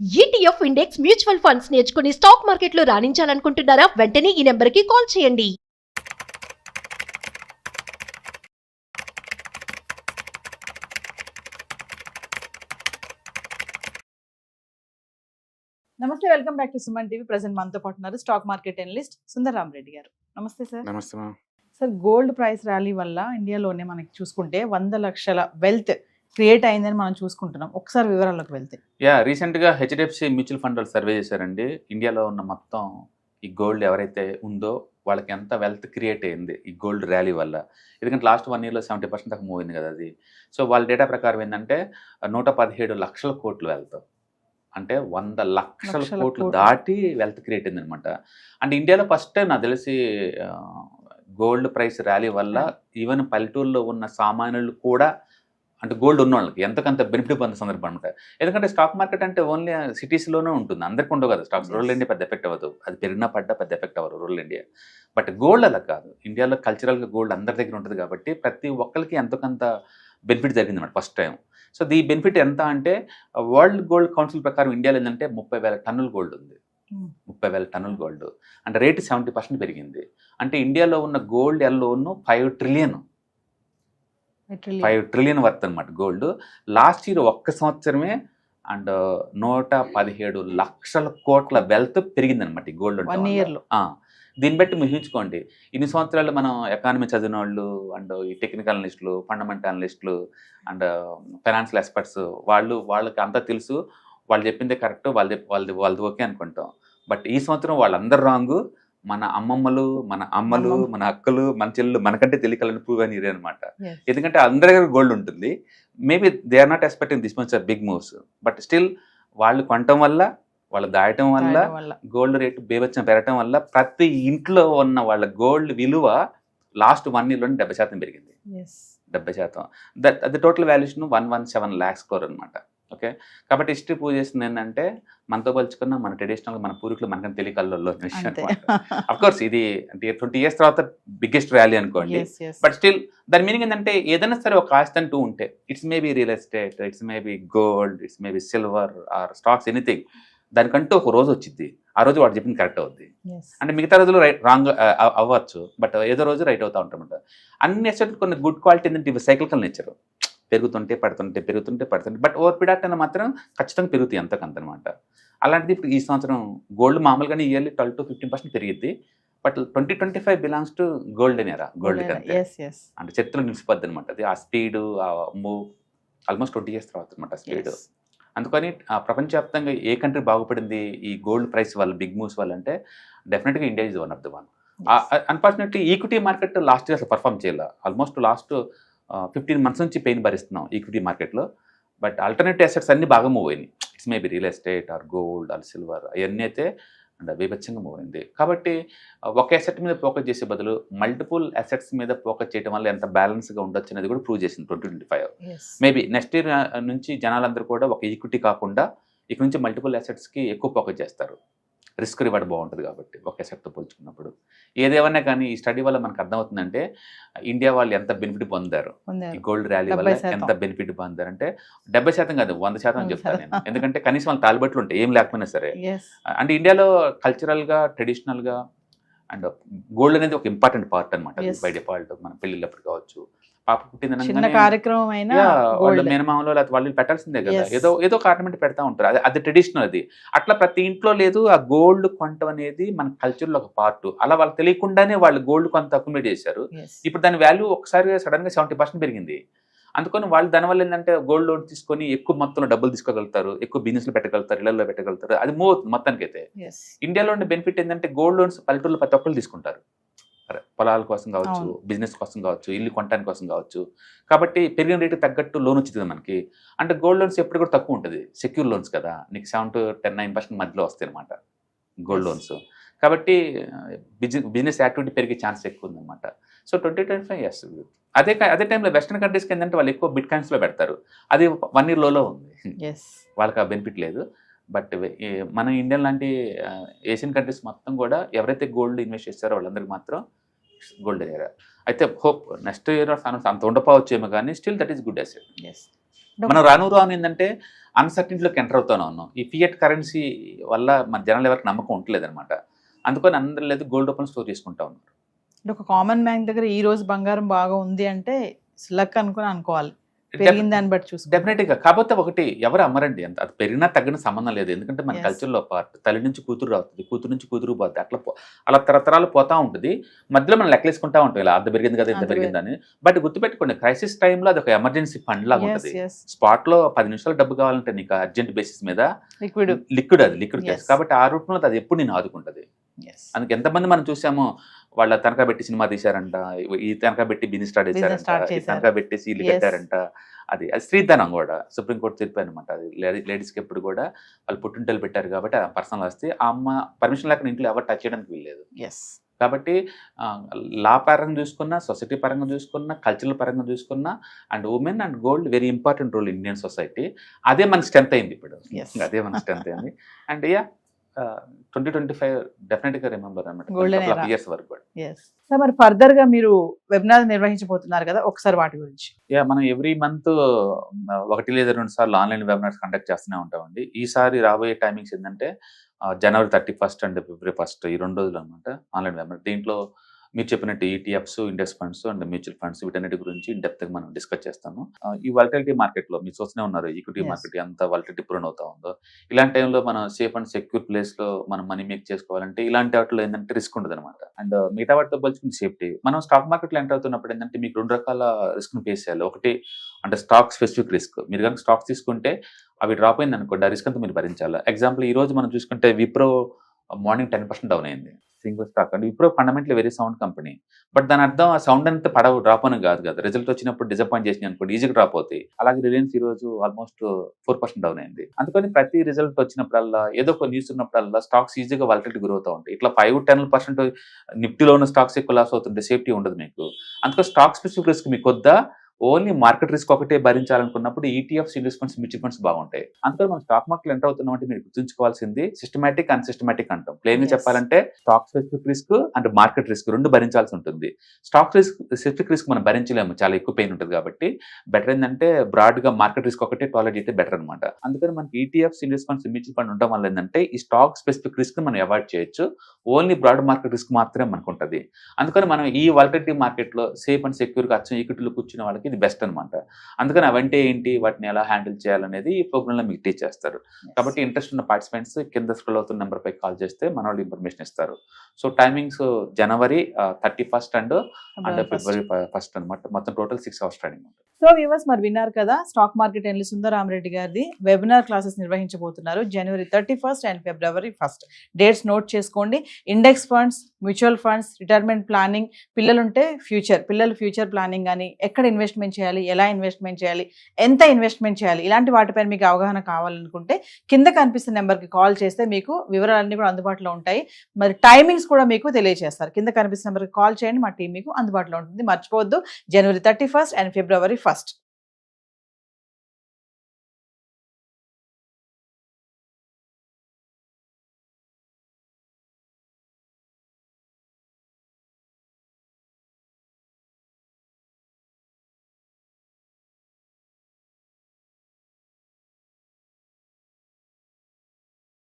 ETF index mutual funds నేర్చుకుని stock మార్కెట్లో రాణించాలనుకుంటున్నారా? వెంటనే ఈ నెంబర్కి కాల్ చేయండి. నమస్తే, welcome back to Suman TV. Present మనతో పాటు ఉన్నారు stock market analyst Sundar Rama Reddy గారు. నమస్తే సార్. నమస్తే ma'am. Sir, gold price rally వల్ల ఇండియాలోనే మనకి చూసుకుంటే 100 లక్షల వెల్త్ క్రియేట్ అయిందని మనం చూసుకుంటున్నాం. ఒకసారి వివరాల్లోకి వెళ్తే రీసెంట్గా హెచ్డిఎఫ్సి మ్యూచువల్ ఫండ్ వాళ్ళు సర్వే చేశారండి. ఇండియాలో ఉన్న మొత్తం ఈ గోల్డ్ ఎవరైతే ఉందో వాళ్ళకి ఎంత వెల్త్ క్రియేట్ అయింది ఈ గోల్డ్ ర్యాలీ వల్ల. ఎందుకంటే లాస్ట్ 1 ఇయర్లో 70% దాకా మూవ్ అయింది కదా అది. సో వాళ్ళ డేటా ప్రకారం ఏంటంటే 117 లక్షల కోట్లు వెల్త్, అంటే 100 లక్షల కోట్లు దాటి వెల్త్ క్రియేట్ అయింది అనమాట. అంటే ఇండియాలో ఫస్ట్ టైం నాకు తెలిసి గోల్డ్ ప్రైస్ ర్యాలీ వల్ల ఈవెన్ పల్లెటూరులో ఉన్న సామాన్యులు కూడా, అంటే గోల్డ్ ఉన్న వాళ్ళకి ఎంతకంత బెనిఫిట్ పొందే సందర్భం అనమాట. ఎందుకంటే స్టాక్ మార్కెట్ అంటే ఓన్లీ సిటీస్లోనే ఉంటుంది, అందరికీ ఉండవు కదా స్టాక్స్. రూరల్ ఇండియా పెద్ద ఎఫెక్ట్ అవ్వదు, అది పెరిగినా పడ్డా పెద్ద ఎఫెక్ట్ అవ్వదు రూరల్ ఇండియా. బట్ గోల్డ్ అలా కాదు, ఇండియాలో కల్చరల్గా గోల్డ్ అందరి దగ్గర ఉంటుంది కాబట్టి ప్రతి ఒక్కరికి ఎంతకంత బెనిఫిట్ జరిగింది అనమాట ఫస్ట్ టైం. సో దీ బెనిఫిట్ ఎంత అంటే వరల్డ్ గోల్డ్ కౌన్సిల్ ప్రకారం ఇండియాలో ఏంటంటే 30,000 టన్నుల గోల్డ్ ఉంది. 30,000 టన్నుల గోల్డ్ అంటే రేటు 70% పెరిగింది. అంటే ఇండియాలో ఉన్న గోల్డ్ ఎల్లోను 5 ట్రిలియన్ వర్త్ అనమాట గోల్డ్. లాస్ట్ ఇయర్ ఒక్క సంవత్సరమే అండ్ 117 లక్షల కోట్ల వెల్త్ పెరిగిందనమాట ఈ గోల్డ్. 1 ఇయర్లో దీన్ని బట్టి ఊహించుకోండి, ఇన్ని సంవత్సరాలు మనం ఎకానమీ చదివిన వాళ్ళు అండ్ ఈ టెక్నికల్ అనలిస్టులు, ఫండమెంటల్ అనలిస్టులు అండ్ ఫైనాన్షియల్ ఎక్స్పర్ట్స్ వాళ్ళకి అంతా తెలుసు, వాళ్ళు చెప్పిందే కరెక్ట్, వాళ్ళది ఓకే అనుకుంటాం. బట్ ఈ సంవత్సరం వాళ్ళందరూ రాంగు. మన అమ్మమ్మలు, మన అమ్మలు, మన అక్కలు, మన చెల్లెలు మనకంటే తెలియకలని ప్రూవ్ అని ఇదే అనమాట. ఎందుకంటే అందరి దగ్గర గోల్డ్ ఉంటుంది. Maybe they are not expecting this much big moves, but still వాళ్ళు కొనటం వల్ల, వాళ్ళు దాయటం వల్ల, గోల్డ్ రేటు బేబచ్చం పెరగటం వల్ల ప్రతి ఇంట్లో ఉన్న వాళ్ళ గోల్డ్ విలువ లాస్ట్ 1 ఇయర్లోనే 70% పెరిగింది. 70%. అది టోటల్ వాల్యుయేషన్ 117 lakhs crore అనమాట. ఓకే, కాబట్టి హిస్టరీ ప్రూవ్ చేస్తుంది ఏంటంటే మనతో పోల్చుకున్న మన ట్రెడిషనల్ మన పూర్వీకులు మనకని తెలియకల్లో విషయం అనమాట. అఫ్కోర్స్ ఇది అంటే 20 years తర్వాత బిగ్గెస్ట్ ర్యాలీ అనుకోండి. బట్ స్టిల్ దాని మీనింగ్ ఏంటంటే ఏదైనా సరే ఒక ఆస్తి అంటూ ఉంటే, it's maybe real estate, it's maybe gold, it's maybe silver or stocks, anything, దానికంటూ ఒక రోజు వచ్చింది. ఆ రోజు వాడు చెప్పింది కరెక్ట్ అవుద్ది. అంటే మిగతా రోజులు రాంగ్ అవ్వచ్చు, బట్ ఏదో రోజు రైట్ అవుతా ఉంటామంట. అన్ని అసెట్ కొన్ని గుడ్ క్వాలిటీ ఏంటంటే ఇవి సైకిల్కల్ నేచర్, పెరుగుతుంటే పడుతుంటే పెరుగుతుంటే పడుతుంటే, బట్ ఓవర్ పీరియడ్ అయినా మాత్రం ఖచ్చితంగా పెరుగుతాయి అంతకంతనమాట. అలాంటిది ఇప్పుడు ఈ సంవత్సరం గోల్డ్ మామూలుగానే ఇయర్లీ 12 to 15% పెరిగిద్ది. But 2025 belongs to golden era. Gold కంటే అంటే చరిత్రలో నిలిచిపోద్ది అనమాట. అది ఆ స్పీడ్, ఆ మూవ్ ఆల్మోస్ట్ 20 years తర్వాత అనమాట స్పీడ్. అందుకని ప్రపంచవ్యాప్తంగా ఏ కంట్రీ బాగుపడింది ఈ గోల్డ్ ప్రైస్ వల్ల, బిగ్ మూవ్స్ వల్ల అంటే డెఫినెట్గా India is one of the one. Unfortunately equity market last year అసలు పర్ఫామ్ చేయాలి. ఆల్మోస్ట్ లాస్ట్ 15 months నుంచి పెయిన్ భరిస్తున్నాం ఈక్విటీ మార్కెట్లో. బట్ ఆల్టర్నేటివ్ అసెట్స్ అన్నీ బాగా మూవ్ అయినాయి. It's maybe real estate or gold or silver, అవన్నీ అయితే అండ్ బీభత్సంగా మూవ్ అయింది. కాబట్టి ఒక అసెట్ మీద ఫోకస్ చేసే బదులు మల్టిపుల్ అసెట్స్ మీద ఫోకస్ చేయడం వల్ల ఎంత బ్యాలెన్స్గా ఉండొచ్చు అనేది కూడా ప్రూవ్ చేసింది 2025. మేబీ నెక్స్ట్ ఇయర్ నుంచి జనాలందరూ కూడా ఒక ఈక్విటీ కాకుండా ఇక నుంచి మల్టిపుల్ అసెట్స్కి ఎక్కువ ఫోకస్ చేస్తారు. రిస్క్ రివార్డ్ బాగుంటుంది కాబట్టి ఒక అసెట్తో పోల్చుకున్నప్పుడు. ఏదేమన్నా కానీ ఈ స్టడీ వల్ల మనకు అర్థమవుతుందంటే ఇండియా వాళ్ళు ఎంత బెనిఫిట్ పొందారు ఈ గోల్డ్ ర్యాలీ వల్ల, ఎంత బెనిఫిట్ పొందారు అంటే 70% కాదు 100% అని చెప్తాను నేను. ఎందుకంటే కనీసం వాళ్ళ తాలిబట్లు ఉంటాయి ఏం లేకపోయినా సరే. అంటే ఇండియాలో కల్చరల్గా, ట్రెడిషనల్గా అండ్ గోల్డ్ అనేది ఒక ఇంపార్టెంట్ పార్ట్ అనమాట. బై డిఫాల్ట్ మన పెళ్ళిళ్ళప్పుడు కావచ్చు, పాప పుట్టిందనగానే కార్యక్రమం వాళ్ళు మేనమామలో లేకపోతే వాళ్ళు పెట్టాల్సిందే కదా, ఏదో ఒక ఆర్నమెంట్ పెడతా ఉంటారు. అది ట్రెడిషనల్. అది అట్లా ప్రతి ఇంట్లో లేదు. ఆ గోల్డ్ కొనటం అనేది మన కల్చర్లో ఒక పార్ట్. అలా వాళ్ళు తెలియకుండానే వాళ్ళు గోల్డ్ కొంత అక్యుములేట్ చేశారు. ఇప్పుడు దాని వాల్యూ ఒకసారి సడన్గా 70% పెరిగింది. అందుకని వాళ్ళు దానివల్ల ఏంటంటే గోల్డ్ లోన్ తీసుకొని ఎక్కువ మొత్తంలో డబ్బులు తీసుకోగలుగుతారు, ఎక్కువ బిజినెస్లో పెట్టగలుగుతారు, ఇళ్లలో పెట్టగలుగుతారు. అది మూవ్ అవుతుంది మొత్తానికి. అయితే ఇండియాలో ఉండే బెనిఫిట్ ఏంటంటే గోల్డ్ లోన్స్ పల్లెటూరులో ప్రతి ఒక్కరు తీసుకుంటారు, పొలాల కోసం కావచ్చు, బిజినెస్ కోసం కావచ్చు, ఇల్లు కొనడానికి కోసం కావచ్చు. కాబట్టి పెరిగిన రేటు తగ్గట్టు లోన్ వచ్చింది మనకి. అంటే గోల్డ్ లోన్స్ ఎప్పుడు కూడా తక్కువ ఉంటుంది, సెక్యూర్ లోన్స్ కదా, నీకు 7 to 9% మధ్యలో వస్తాయి అనమాట గోల్డ్ లోన్స్. కాబట్టి బిజినెస్ యాక్టివిటీ పెరిగే ఛాన్స్ ఎక్కువ ఉందన్నమాట. సో 2025 ఇయర్స్ అదే టైంలో వెస్టర్న్ కంట్రీస్కి ఏంటంటే వాళ్ళు ఎక్కువ బిట్ కాయిన్స్లో పెడతారు. అది 1 year లోలో ఉంది, వాళ్ళకి ఆ బెనిఫిట్ లేదు. బట్ మన ఇండియన్ లాంటి ఏషియన్ కంట్రీస్ మొత్తం కూడా ఎవరైతే గోల్డ్ ఇన్వెస్ట్ చేస్తారో వాళ్ళందరికీ మాత్రం గోల్డెన్ ఎరా. అయితే హోప్ నెక్స్ట్ ఇయర్ అంత ఉండకపోవచ్చేమో కానీ still that is good asset. మనం రాను రాను ఏంటంటే అన్సర్టినిటీలోకి ఎంటర్ అవుతానే ఉన్నాం. ఈ ఫియట్ కరెన్సీ వల్ల మన జనాలు ఎవరికి నమ్మకం ఉండలేదు అనమాట. అందుకని అందరూ లేదు గోల్డ్ రూపంలో స్టోర్ చేసుకుంటా ఉన్నారు. అంటే ఒక కామన్ మ్యాన్ దగ్గర ఈ రోజు బంగారం బాగా ఉంది అంటే లక్ అనుకోవాలి, పెరిగిన దాన్ని బట్టి చూసుకో. డెఫినెట్గా. కాకపోతే ఒకటి ఎవరు అమ్మరండి, అంత అది పెరిగినా తగ్గిన సంబంధం లేదు. ఎందుకంటే మన Yes. కల్చర్లో పార్ట్ తల్లి నుంచి కూతురు అవుతుంది, కూతురు నుంచి కూతురు పోతుంది, అట్లా అలా తరతరాలు పోతా ఉంటుంది. మధ్యలో మనం లెక్కలేసుకుంటా ఉంటాం, ఇలా అంత పెరిగింది కదా ఇంత అంత పెరిగిందని. బట్ గుర్తుపెట్టుకోండి, క్రైసిస్ టైంలో అది ఒక ఎమర్జెన్సీ ఫండ్ లాగా ఉంటుంది. స్పాట్ లో 10 నిమిషాలు డబ్బు కావాలంటే నీకు అర్జెంట్ బేసిస్ మీద లిక్విడ్ Yes. కేసు కాబట్టి ఆ రూపంలో అది ఎప్పుడు నేను ఆదుకుంటది. అందుకే ఎంతమంది మనం చూసాము, వాళ్ళ తనఖా పెట్టి సినిమా తీశారంట, ఈ తనఖా పెట్టి బిజినెస్ స్టార్ట్ start చేశారంట, ఈ చేశారు. తనఖా పెట్టి సీలు Yes. కట్టారంట. అది స్త్రీధనం కూడా సుప్రీంకోర్టు తీర్పు అనమాట. అది లేడీస్కి ఎప్పుడు కూడా వాళ్ళు పుట్టింటలు పెట్టారు కాబట్టి ఆ పర్సనల్ ఆస్తి ఆ అమ్మ పర్మిషన్ లేకుండా ఇంట్లో ఎవరు టచ్ చేయడానికి వీల్లేదు. కాబట్టి లా పరంగా చూసుకున్నా, సొసైటీ పరంగా చూసుకున్నా, కల్చరల్ పరంగా చూసుకున్నా, and women and gold very important role Indian society. అదే మనకి స్ట్రెంత్ అయింది ఇప్పుడు. Yes. అదే మన స్ట్రెంత్ అయింది. అండ్ 2025 డెఫినెట్గా రిమెంబర్ అనమాట, Golden era. ఇయర్స్ వరకు కూడా. సార్ మరి ఫర్దర్ గా మీరు వెబినార్ నిర్వహించబోతున్నారు కదా, ఒకసారి వాటి గురించి. మనం ఎవ్రీ మంత్ 1 లేదా 2 సార్లు ఆన్లైన్ వెబినార్స్ కండక్ట్ చేస్తూనే ఉంటామండి. ఈసారి రాబోయే టైమింగ్స్ ఏంటంటే January 31 అండ్ February 1 ఈ 2 రోజులు అనమాట ఆన్లైన్ వెబినార్. దీంట్లో మీరు చెప్పినట్టు ETFs, index funds and mutual funds వీటన్నిటి గురించి డెప్త్ గా మనం డిస్కస్ చేస్తాము. ఈ వాలటిలిటీ మార్కెట్ లో మీరు చూస్తూనే ఉన్నారు, ఈక్విటీ Yes. మార్కెట్ ఎంత వాలటిలిటీ ప్రూన్ అవుతా ఉందో. ఇలాంటి టైంలో మనం సేఫ్ అండ్ సెక్యూర్ ప్లేస్ లో మనం మనీ మేక్ చేసుకోవాలంటే ఇలాంటి వాటిలో ఏంటంటే రిస్క్ ఉంటుంది అనమాట. అండ్ మిగతా వాటితో పోల్చుకుని సేఫ్టీ. మనం స్టాక్ మార్కెట్ లో ఎంటర్ అవుతున్నప్పుడు ఏంటంటే మీకు 2 రకాల రిస్క్ ని ఫేస్ చేయాలి. ఒకటి అంటే స్టాక్ స్పెసిఫిక్ రిస్క్. మీరు కనుక స్టాక్స్ తీసుకుంటే అవి డ్రాప్ అయింది అనుకోండి, ఆ రిస్క్ అంతా మీరు భరించాలి. ఎగ్జాంపుల్ ఈ రోజు మనం చూసుకుంటే విప్రో మార్నింగ్ 10% డౌన్ అయింది, single stock. And Wipro fundamentally very sound company. But దాని అర్థం ఆ సౌండ్ అంతా డ్రాప్ అని కాదు కదా, రిజల్ట్ వచ్చినప్పుడు డిసప్పాయింట్ చేసినాయి అనుకోండి ఈజీగా డ్రాప్ అవుతాయి. అలాగే రిలయన్స్ ఈ రోజు ఆల్మోస్ట్ 4% డౌన్ అయింది. అందుకని ప్రతి రిజల్ట్ వచ్చినప్పుడల్లా ఏదో ఒక న్యూస్ ఉన్నప్పుడల్లా స్టాక్స్ ఈజీగా వాలటిలిటీ గ్రో అవుతూ ఉంటాయి. ఇట్లా 5-10% నిఫ్టీలో ఉన్న స్టాక్స్ ఎక్కువ లాస్ అవుతుంటే సేఫ్టీ ఉండదు మీకు. అందుకని స్టాక్ స్పెసిఫిక్ రిస్క్ మీకు వద్దా, ఓన్లీ మార్కెట్ రిస్క్ ఒకటే భరించాలనుకున్నప్పుడు ETFs, index funds, mutual funds బాగుంటాయి. అందుకని మనం స్టాక్ మార్కెట్ ఎంటర్ అవుతున్నాం అంటే మీరు గుర్తుంచుకోవాల్సింది సిస్టమాటిక్, అన్సిస్టమాటిక్ అంటాం. ప్లేన్ గా Yes. చెప్పాలంటే stock specific risk and market risk 2 భరించాల్సి ఉంటుంది. స్టాక్ స్పెసిఫిక్ రిస్క్ మనం భరించలేము, చాలా ఎక్కువ పెయిన్ ఉంటుంది. కాబట్టి బెటర్ ఏంటంటే బ్రాడ్ గా మార్కెట్ రిస్క్ ఒకటే టాలరేట్ అయితే బెటర్ అనమాట. అందుకని మనకి ETFs, index funds, mutual fund ఉండడం వల్ల ఏంటంటే ఈ స్టాక్ స్పెసిఫిక్ రిస్క్ మనం అవాయిడ్ చేయొచ్చు. ఓన్లీ బ్రాడ్ మార్కెట్ రిస్క్ మాత్రమే మనకు ఉంటుంది. అందుకని మనం ఈ వాలటిలిటీ మార్కెట్ లో సేఫ్ అండ్ సెక్యూర్ గా అచ్చం ఈక్విటీలో కూర్చున్న వాళ్ళకి ఇది బెస్ట్ అనమాట. అందుకని అవంటే ఏంటి, వాటిని ఎలా హ్యాండిల్ చేయాలనేది ఈ ప్రోగ్రామ్ లో మీకు టీచ్ చేస్తారు. కాబట్టి ఇంట్రెస్ట్ ఉన్న పార్టిసిపెంట్స్ కింద స్క్రోల్ అవుతున్న నెంబర్ పై కాల్ చేస్తే మన వాళ్ళు ఇన్ఫర్మేషన్ ఇస్తారు. So timings January 31 and February 1 అనమాట. మొత్తం టోటల్ 6 hours ట్రైనింగ్ ఉంటుంది. సో వ్యూవర్స్ మరి విన్నారు కదా, స్టాక్ మార్కెట్ ఎనలిస్ట్ సుందరరామరెడ్డి గారిది వెబినార్ క్లాసెస్ నిర్వహించబోతున్నారు January 31 and February 1. Dates note చేసుకోండి. Index funds, mutual funds, retirement planning, పిల్లలుంటే పిల్లల ఫ్యూచర్ ప్లానింగ్ కానీ, ఎక్కడ ఇన్వెస్ట్మెంట్ చేయాలి, ఎలా ఇన్వెస్ట్మెంట్ చేయాలి, ఎంత ఇన్వెస్ట్మెంట్ చేయాలి, ఇలాంటి వాటిపై మీకు అవగాహన కావాలనుకుంటే కింద కనిపిస్తున్న నెంబర్కి కాల్ చేస్తే మీకు వివరాలన్నీ కూడా అందుబాటులో ఉంటాయి. మరి టైమింగ్స్ కూడా మీకు తెలియజేస్తారు. కింద కనిపిస్తున్న నెంబర్కి కాల్ చేయండి, మా టీం మీకు అందుబాటులో ఉంటుంది. మర్చిపోవద్దు, January 31 అండ్ February 1.